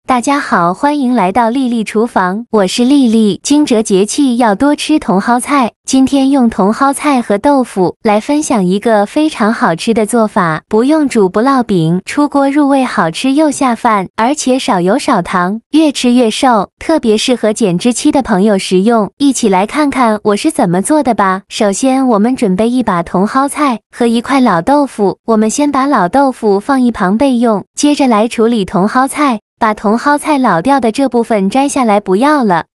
大家好，欢迎来到丽丽厨房，我是丽丽。惊蛰节气要多吃茼蒿菜，今天用茼蒿菜和豆腐来分享一个非常好吃的做法，不用煮不烙饼，出锅入味，好吃又下饭，而且少油少糖，越吃越瘦，特别适合减脂期的朋友食用。一起来看看我是怎么做的吧。首先，我们准备一把茼蒿菜和一块老豆腐，我们先把老豆腐放一旁备用，接着来处理茼蒿菜。把茼蒿菜老掉的这部分摘下来不要了，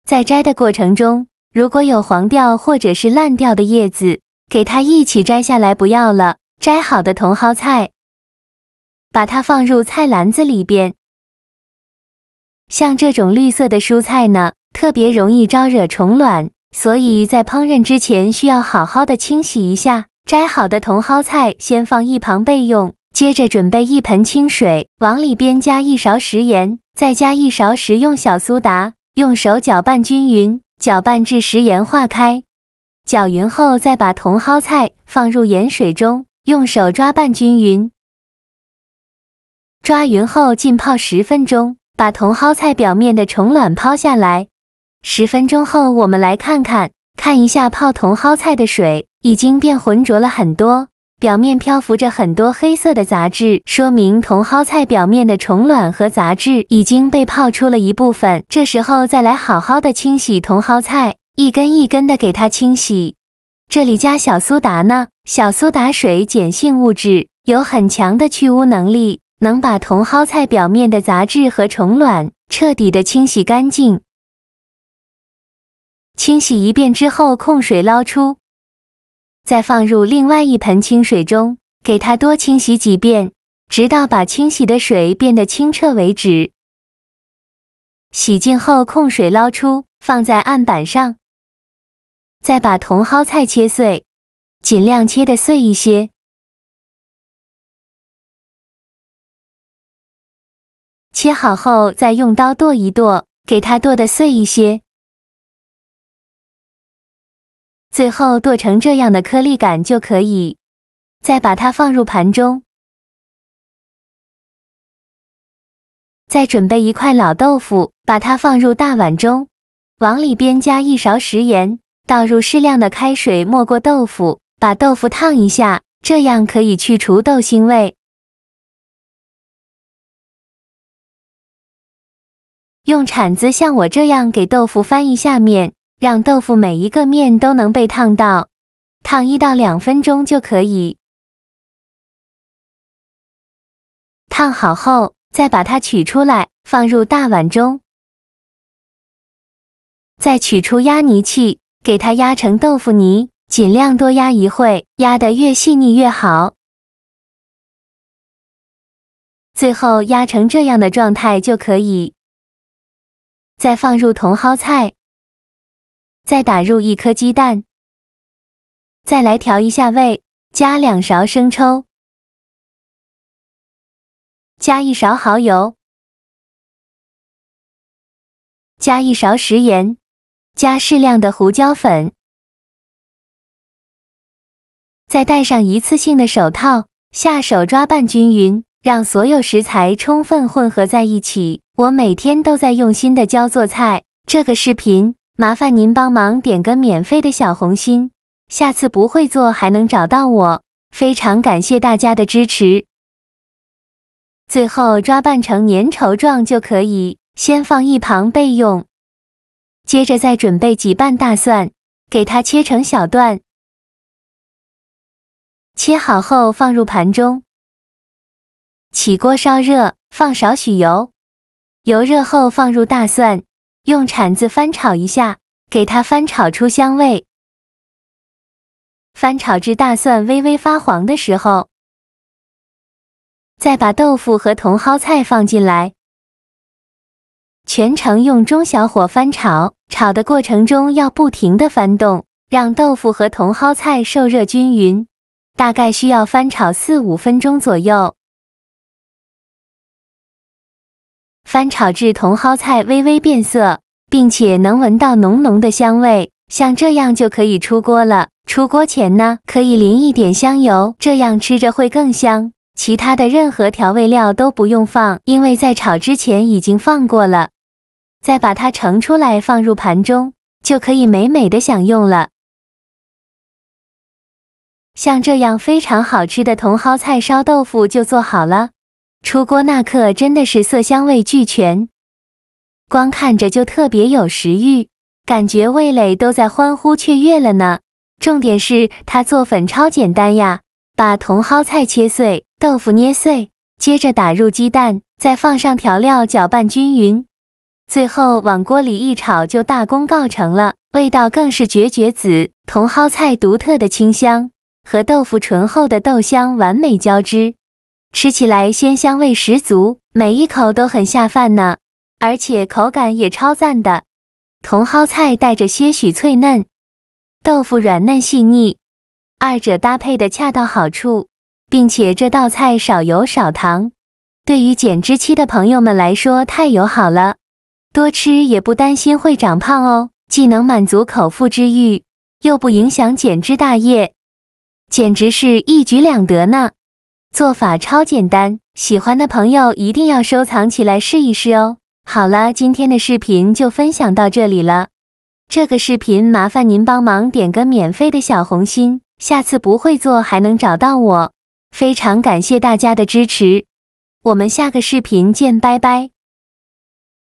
在摘的过程中，如果有黄掉或者是烂掉的叶子，给它一起摘下来不要了。摘好的茼蒿菜，把它放入菜篮子里边。像这种绿色的蔬菜呢，特别容易招惹虫卵，所以在烹饪之前需要好好的清洗一下。摘好的茼蒿菜先放一旁备用。接着准备一盆清水，往里边加1勺食盐，再加1勺食用小苏打，用手搅拌均匀，搅拌至食盐化开。搅匀后，再把茼蒿菜放入盐水中，用手抓拌均匀。抓匀后浸泡10分钟，把茼蒿菜表面的虫卵抛下来。10分钟后，我们来看一下泡茼蒿菜的水已经变浑浊了很多。表面漂浮着很多黑色的杂质，说明茼蒿菜表面的虫卵和杂质已经被泡出了一部分。这时候再来好好的清洗茼蒿菜，一根一根的给它清洗。这里加小苏打呢，小苏打水碱性物质，有很强的去污能力，能把茼蒿菜表面的杂质和虫卵彻底的清洗干净。清洗一遍之后，控水捞出。再放入另外一盆清水中，给它多清洗几遍，直到把清洗的水变得清澈为止。洗净后控水捞出，放在案板上。再把茼蒿菜切碎，尽量切得碎一些。切好后再用刀剁一剁，给它剁得碎一些。最后剁成这样的颗粒感就可以，再把它放入盘中。再准备一块老豆腐，把它放入大碗中，往里边加1勺食盐，倒入适量的开水没过豆腐，把豆腐烫一下，这样可以去除豆腥味。用铲子像我这样给豆腐翻一下面。让豆腐每一个面都能被烫到，烫1到2分钟就可以。烫好后，再把它取出来，放入大碗中。再取出压泥器，给它压成豆腐泥，尽量多压一会，压得越细腻越好。最后压成这样的状态就可以。再放入茼蒿菜。再打入1颗鸡蛋，再来调一下味，加2勺生抽，加1勺蚝油，加1勺食盐，加适量的胡椒粉，再戴上一次性的手套，下手抓拌均匀，让所有食材充分混合在一起。我每天都在用心的教做菜，这个视频麻烦您帮忙点个免费的小红心，下次不会做还能找到我，非常感谢大家的支持。最后抓拌成粘稠状就可以，先放一旁备用。接着再准备几瓣大蒜，给它切成小段。切好后放入盘中。起锅烧热，放少许油，油热后放入大蒜。用铲子翻炒一下，给它翻炒出香味。翻炒至大蒜微微发黄的时候，再把豆腐和茼蒿菜放进来，全程用中小火翻炒，炒的过程中要不停地翻动，让豆腐和茼蒿菜受热均匀，大概需要翻炒4-5分钟左右。翻炒至茼蒿菜微微变色，并且能闻到浓浓的香味，像这样就可以出锅了。出锅前呢，可以淋一点香油，这样吃着会更香。其他的任何调味料都不用放，因为在炒之前已经放过了。再把它盛出来放入盘中，就可以美美的享用了。像这样非常好吃的茼蒿菜烧豆腐就做好了，出锅那刻真的是色香味俱全，光看着就特别有食欲，感觉味蕾都在欢呼雀跃了呢。重点是它做粉超简单呀，把茼蒿菜切碎，豆腐捏碎，接着打入鸡蛋，再放上调料搅拌均匀，最后往锅里一炒就大功告成了，味道更是绝子。茼蒿菜独特的清香和豆腐醇厚的豆香完美交织，吃起来鲜香味十足，每一口都很下饭呢，而且口感也超赞的。茼蒿菜带着些许脆嫩，豆腐软嫩细腻，二者搭配的恰到好处，并且这道菜少油少糖，对于减脂期的朋友们来说太友好了，多吃也不担心会长胖哦，既能满足口腹之欲，又不影响减脂大业，简直是一举两得呢。做法超简单，喜欢的朋友一定要收藏起来试一试哦。好了，今天的视频就分享到这里了。这个视频麻烦您帮忙点个免费的小红心，下次不会做还能找到我。非常感谢大家的支持，我们下个视频见，拜拜。